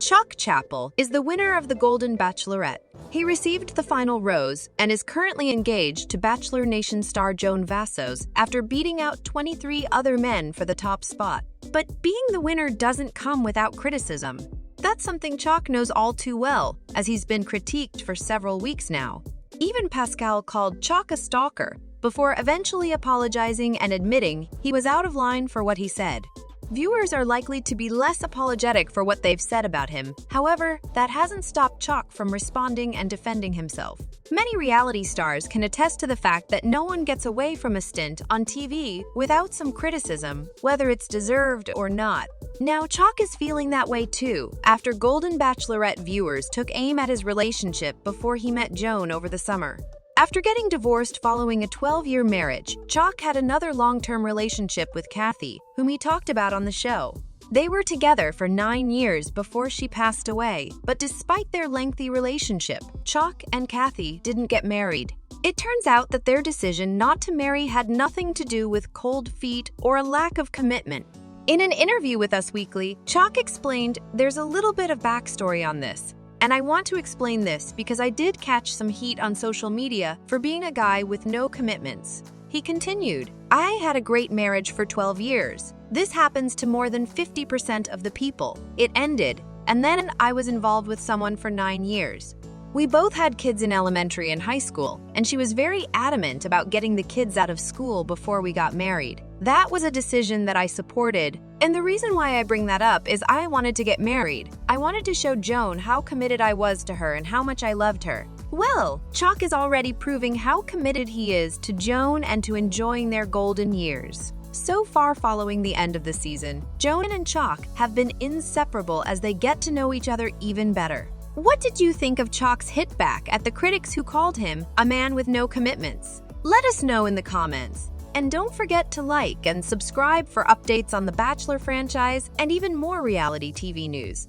Chock Chapple is the winner of the Golden Bachelorette. He received the final rose and is currently engaged to Bachelor Nation star Joan Vassos after beating out 23 other men for the top spot. But being the winner doesn't come without criticism. That's something Chock knows all too well, as he's been critiqued for several weeks now. Even Pascal called Chock a stalker, before eventually apologizing and admitting he was out of line for what he said. Viewers are likely to be less apologetic for what they've said about him. However, that hasn't stopped Chock from responding and defending himself. Many reality stars can attest to the fact that no one gets away from a stint on TV without some criticism, whether it's deserved or not. Now, Chock is feeling that way too, after Golden Bachelorette viewers took aim at his relationship before he met Joan over the summer. After getting divorced following a 12-year marriage, Chock had another long-term relationship with Kathy, whom he talked about on the show. They were together for 9 years before she passed away, but despite their lengthy relationship, Chock and Kathy didn't get married. It turns out that their decision not to marry had nothing to do with cold feet or a lack of commitment. In an interview with Us Weekly, Chock explained, "There's a little bit of backstory on this. And I want to explain this because I did catch some heat on social media for being a guy with no commitments." He continued, "I had a great marriage for 12 years. This happens to more than 50% of the people. It ended, and then I was involved with someone for 9 years. We both had kids in elementary and high school, and she was very adamant about getting the kids out of school before we got married. That was a decision that I supported, and the reason why I bring that up is I wanted to get married. I wanted to show Joan how committed I was to her and how much I loved her." Well, Chock is already proving how committed he is to Joan and to enjoying their golden years. So far following the end of the season, Joan and Chock have been inseparable as they get to know each other even better. What did you think of Chock's hit back at the critics who called him a man with no commitments? Let us know in the comments. And don't forget to like and subscribe for updates on the Bachelor franchise and even more reality TV news.